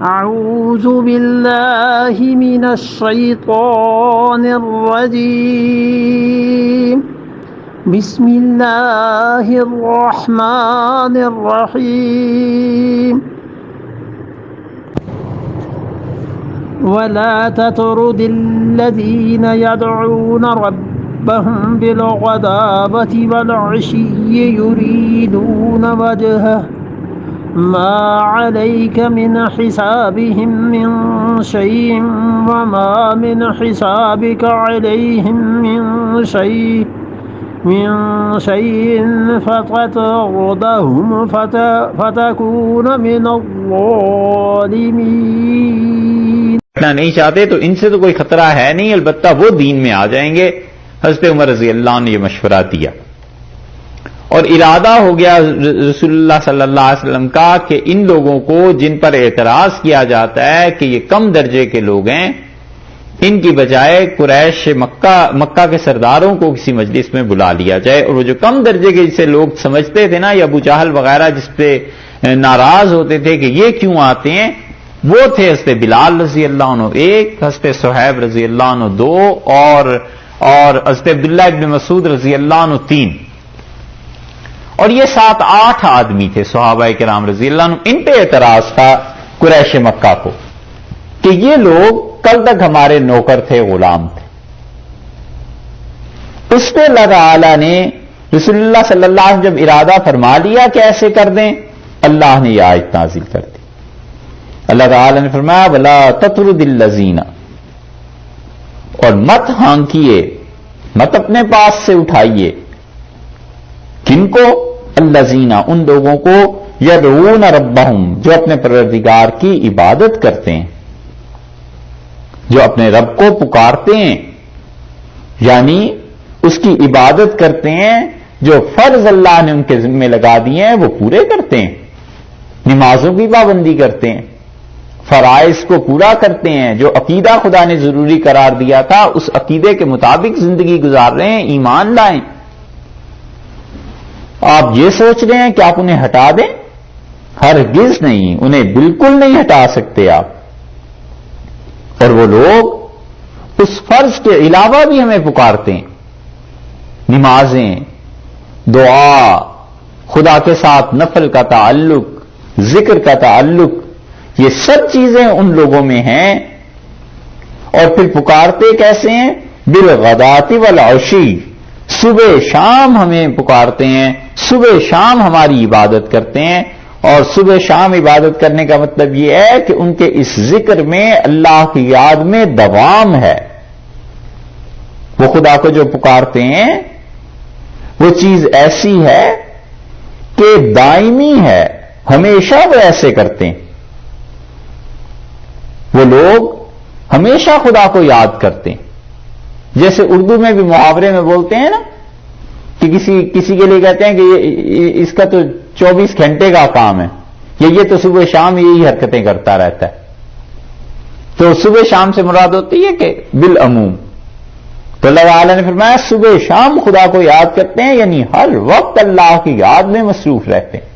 أعوذ بالله من الشيطان الرجيم بسم الله الرحمن الرحيم ولا تطرد الذين يدعون ربهم بالغداة والعشي يريدون وجهه ما عليك من حسابهم من شيء وما من حسابك عليهم من شيء فتطردهم فتكون من الظالمين. نہیں چاہتے تو ان سے تو کوئی خطرہ ہے نہیں، البتہ وہ دین میں آ جائیں گے. حضرت عمر رضی اللہ عنہ نے یہ مشورہ دیا اور ارادہ ہو گیا رسول اللہ صلی اللہ علیہ وسلم کا کہ ان لوگوں کو جن پر اعتراض کیا جاتا ہے کہ یہ کم درجے کے لوگ ہیں، ان کی بجائے قریش مکہ کے سرداروں کو کسی مجلس میں بلا لیا جائے. اور وہ جو کم درجے کے جسے لوگ سمجھتے تھے نا، یا ابو جہل وغیرہ جس پہ ناراض ہوتے تھے کہ یہ کیوں آتے ہیں، وہ تھے حضرت بلال رضی اللہ عنہ ایک، حضرت صہیب رضی اللہ عنہ دو، اور حضرت عبداللہ ابن مسعود رضی اللہ عنہ تین. اور یہ 7-8 آدمی تھے صحابہ کرام رضی اللہ عنہ. ان پہ اعتراض تھا قریش مکہ کو کہ یہ لوگ کل تک ہمارے نوکر تھے، غلام تھے. اس پہ اللہ تعالی نے رسول اللہ صلی اللہ علیہ وسلم جب ارادہ فرما لیا کہ ایسے کر دیں، اللہ نے یہ آیت نازل کر دی. اللہ تعالی نے فرمایا وَلَا تَطْرُدِ الَّذِينَ، اور مت ہانکیے، مت اپنے پاس سے اٹھائیے. کن کو؟ الذین، ان لوگوں کو یدعون ربہم، جو اپنے پروردگار کی عبادت کرتے ہیں، جو اپنے رب کو پکارتے ہیں، یعنی اس کی عبادت کرتے ہیں. جو فرض اللہ نے ان کے ذمہ لگا دیے ہیں وہ پورے کرتے ہیں، نمازوں کی پابندی کرتے ہیں، فرائض کو پورا کرتے ہیں، جو عقیدہ خدا نے ضروری قرار دیا تھا اس عقیدے کے مطابق زندگی گزار رہے ہیں، ایمان لائیں. آپ یہ سوچ رہے ہیں کہ آپ انہیں ہٹا دیں؟ ہرگز نہیں، انہیں بالکل نہیں ہٹا سکتے آپ. اور وہ لوگ اس فرض کے علاوہ بھی ہمیں پکارتے ہیں، نمازیں، دعا، خدا کے ساتھ نفل کا تعلق، ذکر کا تعلق، یہ سب چیزیں ان لوگوں میں ہیں. اور پھر پکارتے کیسے ہیں؟ بالغداۃ والعشی، صبح شام ہمیں پکارتے ہیں، صبح شام ہماری عبادت کرتے ہیں. اور صبح شام عبادت کرنے کا مطلب یہ ہے کہ ان کے اس ذکر میں اللہ کی یاد میں دوام ہے. وہ خدا کو جو پکارتے ہیں وہ چیز ایسی ہے کہ دائمی ہے، ہمیشہ وہ ایسے کرتے ہیں. وہ لوگ ہمیشہ خدا کو یاد کرتے ہیں. جیسے اردو میں بھی محاورے میں بولتے ہیں نا کہ کسی کے لیے کہتے ہیں کہ اس کا تو 24 گھنٹے کا کام ہے، یہ تو صبح شام یہی حرکتیں کرتا رہتا ہے. تو صبح شام سے مراد ہوتی ہے کہ بالعموم. تو اللہ تعالی نے فرمایا صبح شام خدا کو یاد کرتے ہیں، یعنی ہر وقت اللہ کی یاد میں مصروف رہتے ہیں.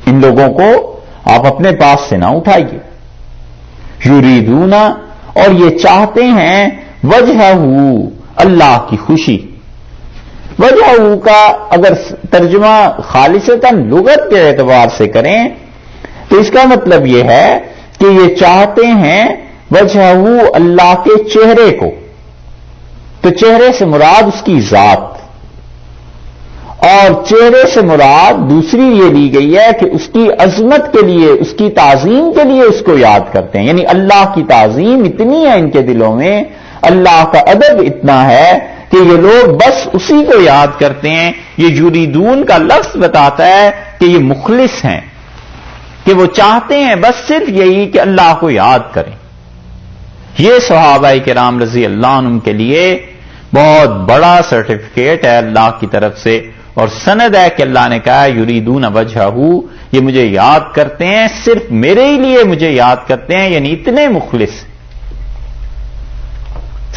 ان لوگوں کو آپ اپنے پاس سے نہ اٹھائیے. یریدون، اور یہ چاہتے ہیں وجہہ، اللہ کی خوشی. وجہ کا اگر ترجمہ خالصتاً لغت کے اعتبار سے کریں تو اس کا مطلب یہ ہے کہ یہ چاہتے ہیں وجہ اللہ کے چہرے کو. تو چہرے سے مراد اس کی ذات، اور چہرے سے مراد دوسری یہ لی گئی ہے کہ اس کی عظمت کے لیے، اس کی تعظیم کے لیے اس کو یاد کرتے ہیں. یعنی اللہ کی تعظیم اتنی ہے ان کے دلوں میں، اللہ کا ادب اتنا ہے کہ یہ لوگ بس اسی کو یاد کرتے ہیں. یہ یریدون کا لفظ بتاتا ہے کہ یہ مخلص ہیں، کہ وہ چاہتے ہیں بس صرف یہی کہ اللہ کو یاد کریں. یہ صحابہ کرام رضی اللہ عنہم کے لیے بہت بڑا سرٹیفکیٹ ہے اللہ کی طرف سے، اور سند ہے کہ اللہ نے کہا یریدون وجہہ، یہ مجھے یاد کرتے ہیں، صرف میرے ہی لیے مجھے یاد کرتے ہیں، یعنی اتنے مخلص.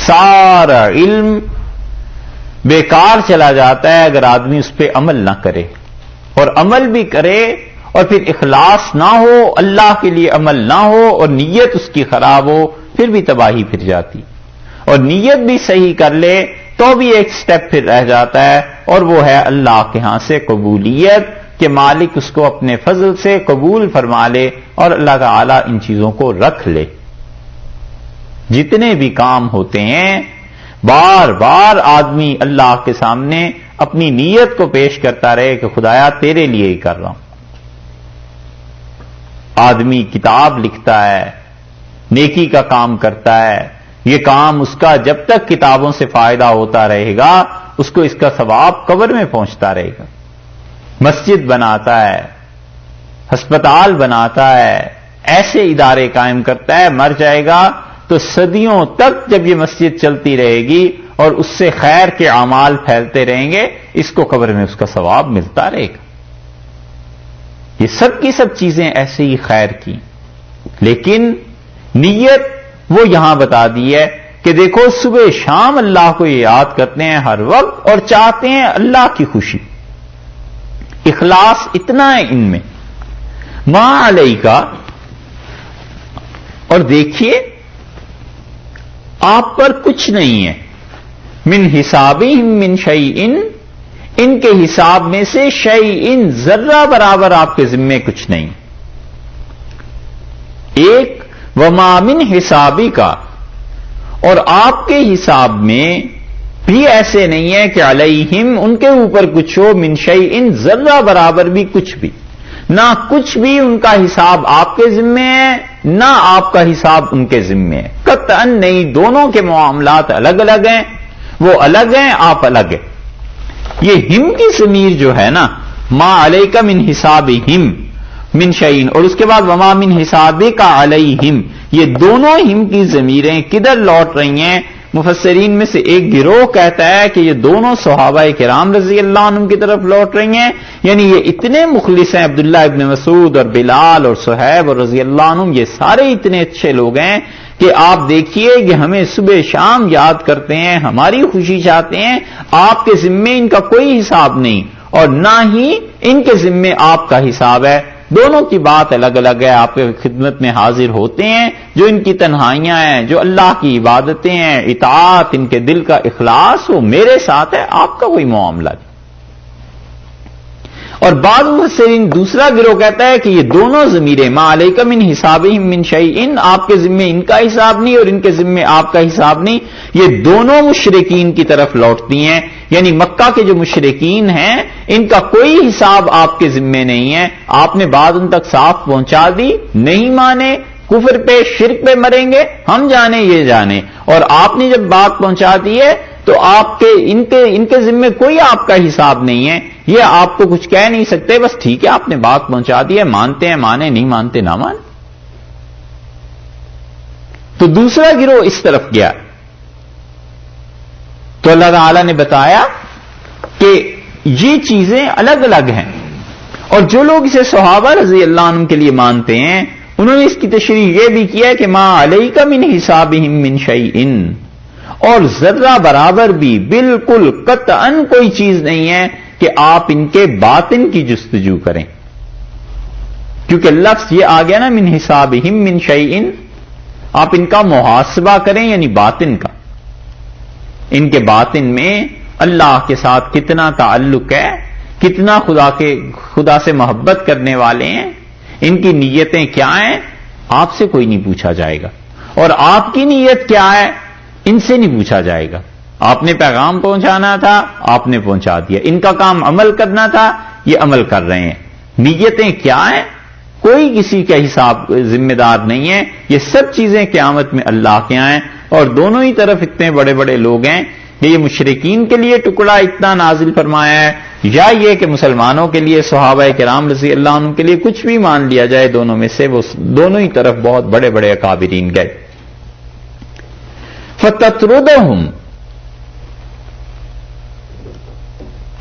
سارا علم بیکار چلا جاتا ہے اگر آدمی اس پہ عمل نہ کرے، اور عمل بھی کرے اور پھر اخلاص نہ ہو، اللہ کے لیے عمل نہ ہو اور نیت اس کی خراب ہو، پھر بھی تباہی پھر جاتی، اور نیت بھی صحیح کر لے تو بھی ایک سٹیپ پھر رہ جاتا ہے، اور وہ ہے اللہ کے ہاں سے قبولیت، کہ مالک اس کو اپنے فضل سے قبول فرما لے اور اللہ تعالی ان چیزوں کو رکھ لے۔ جتنے بھی کام ہوتے ہیں بار بار آدمی اللہ کے سامنے اپنی نیت کو پیش کرتا رہے کہ خدایا تیرے لیے ہی کر رہا ہوں۔ آدمی کتاب لکھتا ہے، نیکی کا کام کرتا ہے، یہ کام اس کا جب تک کتابوں سے فائدہ ہوتا رہے گا اس کو اس کا ثواب قبر میں پہنچتا رہے گا۔ مسجد بناتا ہے، ہسپتال بناتا ہے، ایسے ادارے قائم کرتا ہے، مر جائے گا تو صدیوں تک جب یہ مسجد چلتی رہے گی اور اس سے خیر کے اعمال پھیلتے رہیں گے، اس کو قبر میں اس کا ثواب ملتا رہے گا۔ یہ سب کی سب چیزیں ایسے ہی خیر کی، لیکن نیت وہ یہاں بتا دی ہے کہ دیکھو صبح شام اللہ کو یہ یاد کرتے ہیں ہر وقت اور چاہتے ہیں اللہ کی خوشی۔ اخلاص اتنا ہے ان میں، ما علیکا، اور دیکھیے آپ پر کچھ نہیں ہے، من حسابہم من شیئن، ان کے حساب میں سے شیئن ذرہ برابر آپ کے ذمے کچھ نہیں۔ ایک وما من حسابی کا، اور آپ کے حساب میں بھی ایسے نہیں ہے کہ علیہم ان کے اوپر کچھ ہو، من شیئن ذرہ برابر بھی کچھ بھی، نہ کچھ بھی ان کا حساب آپ کے ذمے ہے نہ آپ کا حساب ان کے ذمے ہے، قطعاً نہیں، دونوں کے معاملات الگ الگ ہیں، وہ الگ ہیں آپ الگ ہیں۔ یہ ہم کی ضمیر جو ہے نا، ما علیک من حسابہم من شیئن، اور اس کے بعد وما من حسابک علیہم، یہ دونوں ہم کی ضمیریں کدھر لوٹ رہی ہیں؟ مفسرین میں سے ایک گروہ کہتا ہے کہ یہ دونوں صحابہ کرام رضی اللہ عنہم کی طرف لوٹ رہی ہیں، یعنی یہ اتنے مخلص ہیں، عبداللہ ابن مسعود اور بلال اور صہیب اور رضی اللہ عنہم، یہ سارے اتنے اچھے لوگ ہیں کہ آپ دیکھیے کہ ہمیں صبح شام یاد کرتے ہیں، ہماری خوشی چاہتے ہیں، آپ کے ذمے ان کا کوئی حساب نہیں اور نہ ہی ان کے ذمے آپ کا حساب ہے، دونوں کی بات الگ الگ ہے، آپ کی خدمت میں حاضر ہوتے ہیں، جو ان کی تنہائیاں ہیں، جو اللہ کی عبادتیں ہیں، اطاعت، ان کے دل کا اخلاص، وہ میرے ساتھ ہے، آپ کا کوئی معاملہ نہیں۔ اور بعض مفسرین دوسرا گروہ کہتا ہے کہ یہ دونوں ضمیریں ما علیک من حسابہم من شیئن، آپ کے ذمے ان کا حساب نہیں اور ان کے ذمے آپ کا حساب نہیں، یہ دونوں مشرکین کی طرف لوٹتی ہیں، یعنی مکہ کے جو مشرکین ہیں ان کا کوئی حساب آپ کے ذمے نہیں ہے، آپ نے بات ان تک صاف پہنچا دی، نہیں مانے، کفر پہ شرک پہ مریں گے، ہم جانے یہ جانے، اور آپ نے جب بات پہنچا دی ہے تو آپ کے ان کے ذمے کوئی آپ کا حساب نہیں ہے، یہ آپ کو کچھ کہہ نہیں سکتے، بس ٹھیک ہے آپ نے بات پہنچا دی ہے، مانتے ہیں مانے، نہیں مانتے نہ مانے۔ تو دوسرا گروہ اس طرف گیا، تو اللہ تعالی نے بتایا کہ یہ چیزیں الگ الگ ہیں، اور جو لوگ اسے صحابہ رضی اللہ عنہ کے لیے مانتے ہیں انہوں نے اس کی تشریح یہ بھی کیا کہ ما علیک من حسابہم من شیئن، اور ذرہ برابر بھی بالکل قطعاً کوئی چیز نہیں ہے کہ آپ ان کے باطن کی جستجو کریں، کیونکہ لفظ یہ آ گیا نا من حسابہم من شیئن، آپ ان کا محاسبہ کریں یعنی باطن کا، ان کے باطن میں اللہ کے ساتھ کتنا تعلق ہے، کتنا خدا سے محبت کرنے والے ہیں، ان کی نیتیں کیا ہیں، آپ سے کوئی نہیں پوچھا جائے گا، اور آپ کی نیت کیا ہے ان سے نہیں پوچھا جائے گا۔ آپ نے پیغام پہنچانا تھا، آپ نے پہنچا دیا، ان کا کام عمل کرنا تھا، یہ عمل کر رہے ہیں، نیتیں کیا ہیں کوئی کسی کا حساب ذمہ دار نہیں ہے، یہ سب چیزیں قیامت میں اللہ کے یہاں ہیں، اور دونوں ہی طرف اتنے بڑے بڑے لوگ ہیں کہ یہ مشرکین کے لیے ٹکڑا اتنا نازل فرمایا ہے، یا یہ کہ مسلمانوں کے لیے صحابہ کرام رضی اللہ عنہ کے لیے کچھ بھی مان لیا جائے، دونوں میں سے وہ دونوں ہی طرف بہت بڑے بڑے اکابرین گئے۔ فَتَطْرُدَهُمْ،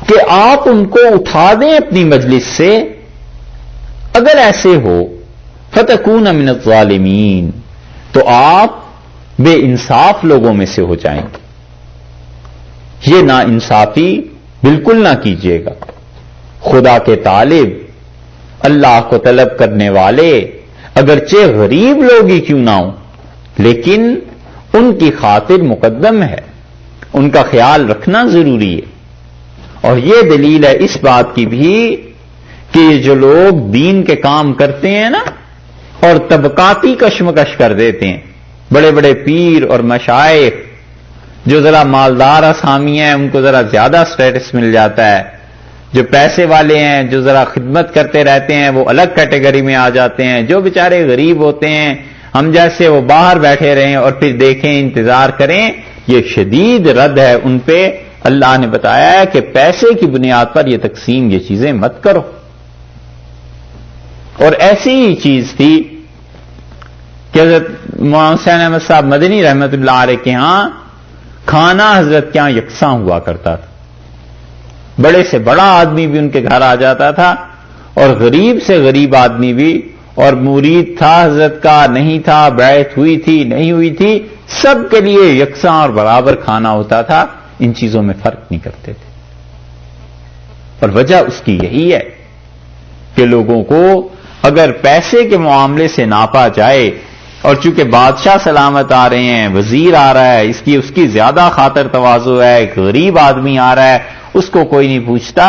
کہ آپ ان کو اٹھا دیں اپنی مجلس سے، اگر ایسے ہو فَتَكُونَ مِنَ الظَّالِمِينَ، تو آپ بے انصاف لوگوں میں سے ہو جائیں گے، یہ نا انصافی بالکل نہ کیجیے گا۔ خدا کے طالب اللہ کو طلب کرنے والے اگرچہ غریب لوگ ہی کیوں نہ ہوں لیکن ان کی خاطر مقدم ہے، ان کا خیال رکھنا ضروری ہے۔ اور یہ دلیل ہے اس بات کی بھی کہ یہ جو لوگ دین کے کام کرتے ہیں نا اور طبقاتی کشمکش کر دیتے ہیں، بڑے بڑے پیر اور مشائخ جو ذرا مالدار اسامی ہیں ان کو ذرا زیادہ سٹیٹس مل جاتا ہے، جو پیسے والے ہیں جو ذرا خدمت کرتے رہتے ہیں وہ الگ کیٹیگری میں آ جاتے ہیں، جو بیچارے غریب ہوتے ہیں ہم جیسے وہ باہر بیٹھے رہیں اور پھر دیکھیں انتظار کریں، یہ شدید رد ہے ان پہ۔ اللہ نے بتایا ہے کہ پیسے کی بنیاد پر یہ تقسیم یہ چیزیں مت کرو۔ اور ایسی ہی چیز تھی کہ حضرت مولانا حسین احمد صاحب مدنی رحمت اللہ علیہ کے ہاں کھانا حضرت کے ہاں یکساں ہوا کرتا تھا، بڑے سے بڑا آدمی بھی ان کے گھر آ جاتا تھا اور غریب سے غریب آدمی بھی، اور مرید تھا حضرت کا نہیں تھا، بیعت ہوئی تھی نہیں ہوئی تھی، سب کے لیے یکساں اور برابر کھانا ہوتا تھا، ان چیزوں میں فرق نہیں کرتے تھے۔ اور وجہ اس کی یہی ہے کہ لوگوں کو اگر پیسے کے معاملے سے ناپا جائے، اور چونکہ بادشاہ سلامت آ رہے ہیں، وزیر آ رہا ہے، اس کی زیادہ خاطر تواضع ہے، ایک غریب آدمی آ رہا ہے، اس کو کوئی نہیں پوچھتا،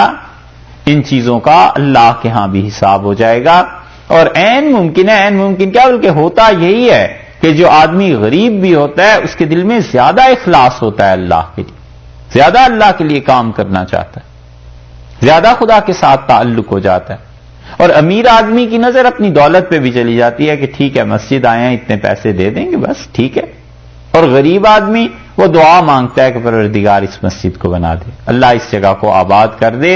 ان چیزوں کا اللہ کے ہاں بھی حساب ہو جائے گا۔ اور عین ممکن ہے، عین ممکن کیا بلکہ ہوتا یہی ہے کہ جو آدمی غریب بھی ہوتا ہے اس کے دل میں زیادہ اخلاص ہوتا ہے اللہ کے لیے، زیادہ اللہ کے لیے کام کرنا چاہتا ہے، زیادہ خدا کے ساتھ تعلق ہو جاتا ہے۔ اور امیر آدمی کی نظر اپنی دولت پہ بھی چلی جاتی ہے کہ ٹھیک ہے مسجد آئے ہیں اتنے پیسے دے دیں گے بس ٹھیک ہے، اور غریب آدمی وہ دعا مانگتا ہے کہ پروردگار اس مسجد کو بنا دے، اللہ اس جگہ کو آباد کر دے،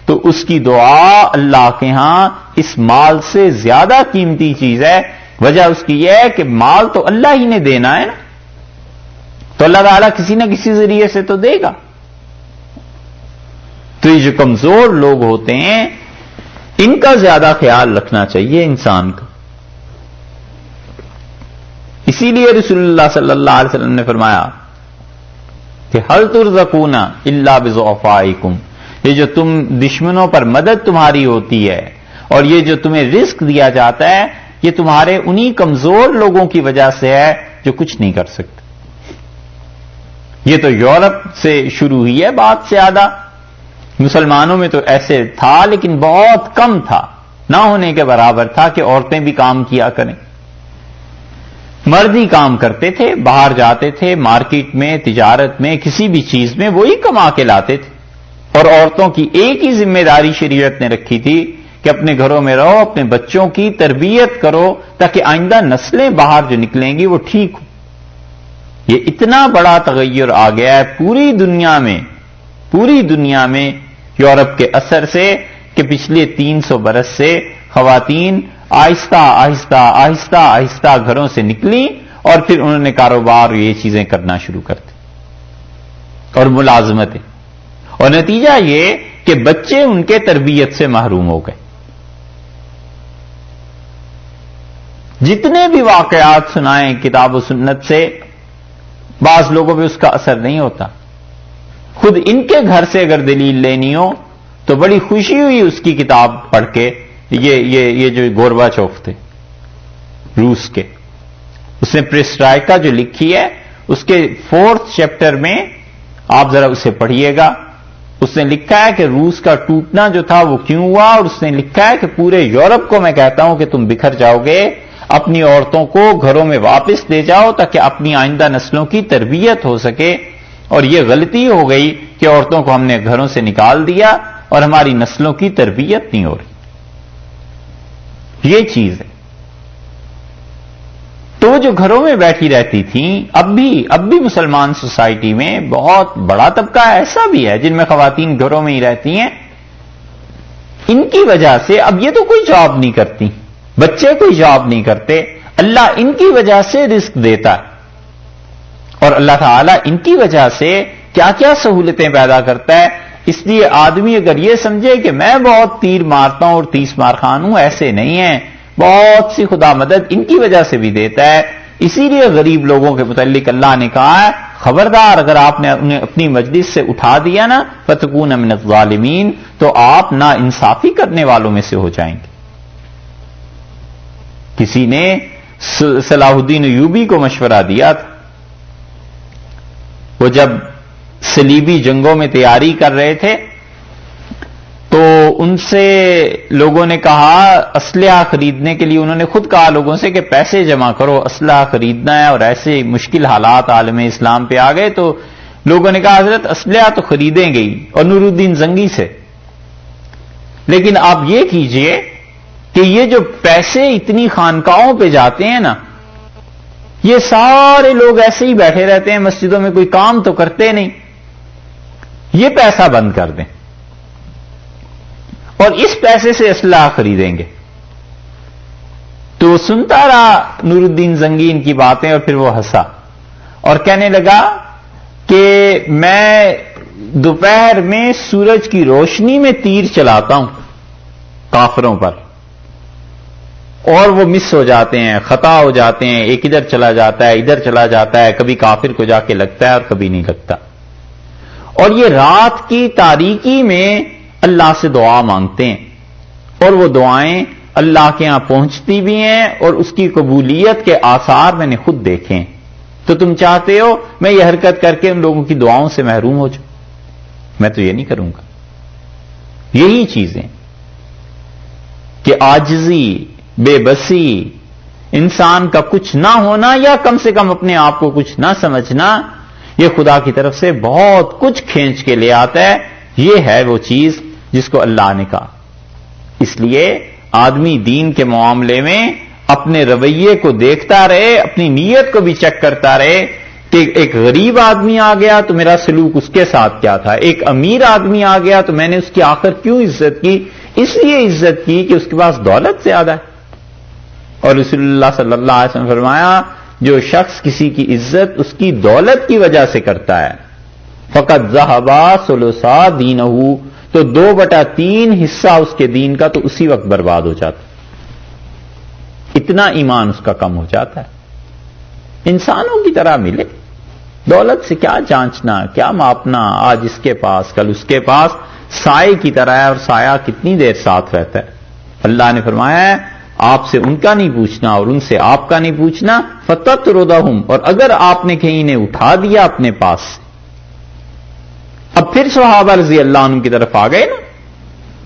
تو اس کی دعا اللہ کے ہاں اس مال سے زیادہ قیمتی چیز ہے۔ وجہ اس کی یہ ہے کہ مال تو اللہ ہی نے دینا ہے نا، تو اللہ تعالیٰ کسی نہ کسی ذریعے سے تو دے گا۔ تو یہ جو کمزور لوگ ہوتے ہیں ان کا زیادہ خیال رکھنا چاہیے انسان کو۔ اسی لیے رسول اللہ صلی اللہ علیہ وسلم نے فرمایا کہ هل ترزقون الا بضعفائکم، یہ جو تم دشمنوں پر مدد تمہاری ہوتی ہے اور یہ جو تمہیں رزق دیا جاتا ہے یہ تمہارے انہی کمزور لوگوں کی وجہ سے ہے جو کچھ نہیں کر سکتے۔ یہ تو یورپ سے شروع ہوئی ہے بات زیادہ، مسلمانوں میں تو ایسے تھا لیکن بہت کم تھا، نہ ہونے کے برابر تھا کہ عورتیں بھی کام کیا کریں، مرد ہی کام کرتے تھے، باہر جاتے تھے مارکیٹ میں تجارت میں کسی بھی چیز میں وہی کما کے لاتے تھے، اور عورتوں کی ایک ہی ذمہ داری شریعت نے رکھی تھی کہ اپنے گھروں میں رہو، اپنے بچوں کی تربیت کرو تاکہ آئندہ نسلیں باہر جو نکلیں گی وہ ٹھیک ہوں۔ یہ اتنا بڑا تغیر آ گیا ہے پوری دنیا میں یورپ کے اثر سے کہ پچھلے 300 برس سے خواتین آہستہ آہستہ آہستہ آہستہ گھروں سے نکلی اور پھر انہوں نے کاروبار یہ چیزیں کرنا شروع کر دی اور ملازمتیں، اور نتیجہ یہ کہ بچے ان کے تربیت سے محروم ہو گئے۔ جتنے بھی واقعات سنائیں کتاب و سنت سے بعض لوگوں پہ اس کا اثر نہیں ہوتا۔ خود ان کے گھر سے اگر دلیل لینی ہو تو بڑی خوشی ہوئی اس کی کتاب پڑھ کے، یہ جو گوربا چوف تھے روس کے، اس نے پریسٹرائکا جو لکھی ہے اس کے 4 چیپٹر میں آپ ذرا اسے پڑھیے گا، اس نے لکھا ہے کہ روس کا ٹوٹنا جو تھا وہ کیوں ہوا، اور اس نے لکھا ہے کہ پورے یورپ کو میں کہتا ہوں کہ تم بکھر جاؤ گے، اپنی عورتوں کو گھروں میں واپس لے جاؤ تاکہ اپنی آئندہ نسلوں کی تربیت ہو سکے، اور یہ غلطی ہو گئی کہ عورتوں کو ہم نے گھروں سے نکال دیا اور ہماری نسلوں کی تربیت نہیں ہو رہی۔ یہ چیز ہے۔ تو جو گھروں میں بیٹھی رہتی تھیں اب بھی مسلمان سوسائٹی میں بہت بڑا طبقہ ایسا بھی ہے جن میں خواتین گھروں میں ہی رہتی ہیں، ان کی وجہ سے اب یہ تو کوئی جاب نہیں کرتی، بچے کوئی جاب نہیں کرتے، اللہ ان کی وجہ سے رزق دیتا ہے، اور اللہ تعالیٰ ان کی وجہ سے کیا کیا سہولتیں پیدا کرتا ہے۔ اس لیے آدمی اگر یہ سمجھے کہ میں بہت تیر مارتا ہوں اور 30 مار خان ہوں، ایسے نہیں ہے، بہت سی خدا مدد ان کی وجہ سے بھی دیتا ہے۔ اسی لیے غریب لوگوں کے متعلق اللہ نے کہا ہے خبردار اگر آپ نے انہیں اپنی مجلس سے اٹھا دیا نا فَتَكُونَ مِنَ الظَّالِمِينَ، تو آپ نا انصافی کرنے والوں میں سے ہو جائیں گے۔ کسی نے صلاح الدین ایوبی کو مشورہ دیا تھا، وہ جب صلیبی جنگوں میں تیاری کر رہے تھے تو ان سے لوگوں نے کہا اسلحہ خریدنے کے لیے، انہوں نے خود کہا لوگوں سے کہ پیسے جمع کرو، اسلحہ خریدنا ہے، اور ایسے مشکل حالات عالم اسلام پہ آ گئے تو لوگوں نے کہا حضرت اسلحہ تو خریدیں گے ہی، اور نور الدین زنگی سے، لیکن آپ یہ کیجئے کہ یہ جو پیسے اتنی خانقاہوں پہ جاتے ہیں نا، یہ سارے لوگ ایسے ہی بیٹھے رہتے ہیں مسجدوں میں، کوئی کام تو کرتے نہیں، یہ پیسہ بند کر دیں اور اس پیسے سے اسلحہ خریدیں گے۔ تو سنتا رہا نور الدین زنگی ان کی باتیں، اور پھر وہ ہنسا اور کہنے لگا کہ میں دوپہر میں سورج کی روشنی میں تیر چلاتا ہوں کافروں پر، اور وہ مس ہو جاتے ہیں، خطا ہو جاتے ہیں، ایک ادھر چلا جاتا ہے ادھر چلا جاتا ہے، کبھی کافر کو جا کے لگتا ہے اور کبھی نہیں لگتا۔ اور یہ رات کی تاریکی میں اللہ سے دعا مانگتے ہیں، اور وہ دعائیں اللہ کے ہاں پہنچتی بھی ہیں، اور اس کی قبولیت کے آثار میں نے خود دیکھے ہیں۔ تو تم چاہتے ہو میں یہ حرکت کر کے ان لوگوں کی دعاؤں سے محروم ہو جاؤں؟ میں تو یہ نہیں کروں گا۔ یہی چیزیں کہ عاجزی، بے بسی، انسان کا کچھ نہ ہونا، یا کم سے کم اپنے آپ کو کچھ نہ سمجھنا، یہ خدا کی طرف سے بہت کچھ کھینچ کے لے آتا ہے۔ یہ ہے وہ چیز جس کو اللہ نے کہا۔ اس لیے آدمی دین کے معاملے میں اپنے رویے کو دیکھتا رہے، اپنی نیت کو بھی چیک کرتا رہے کہ ایک غریب آدمی آ گیا تو میرا سلوک اس کے ساتھ کیا تھا، ایک امیر آدمی آ گیا تو میں نے اس کی آخر کیوں عزت کی؟ اس لیے عزت کی کہ اس کے پاس دولت زیادہ ہے۔ اور رسول اللہ صلی اللہ علیہ وسلم فرمایا جو شخص کسی کی عزت اس کی دولت کی وجہ سے کرتا ہے فقط ذہبا ثلثا دینہ، تو 2/3 حصہ اس کے دین کا تو اسی وقت برباد ہو جاتا، اتنا ایمان اس کا کم ہو جاتا ہے۔ انسانوں کی طرح ملے، دولت سے کیا جانچنا، کیا ماپنا، آج اس کے پاس کل اس کے پاس، سائے کی طرح ہے، اور سایہ کتنی دیر ساتھ رہتا ہے۔ اللہ نے فرمایا ہے آپ سے ان کا نہیں پوچھنا اور ان سے آپ کا نہیں پوچھنا، فتطردہم، اور اگر آپ نے کہیں انہیں اٹھا دیا اپنے پاس سے۔ اب پھر صحابہ رضی اللہ عنہ کی طرف آ گئے نا،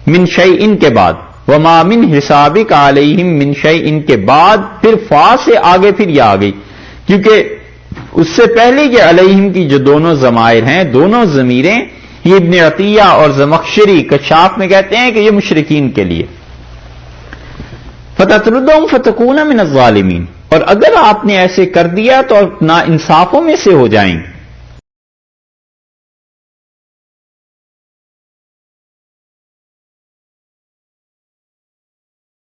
من شیئن کے بعد، وما من حسابک علیہم من شیئن کے بعد پھر فا سے آگے پھر یہ آ گئی، کیونکہ اس سے پہلے کہ علیہم کی جو دونوں ضمائر ہیں، دونوں ضمیریں، یہ ابن عطیہ اور زمخشری کشاف میں کہتے ہیں کہ یہ مشرکین کے لیے۔ فتطردہم فتکون من الظالمین، اور اگر آپ نے ایسے کر دیا تو نا انصافوں میں سے ہو جائیں گے۔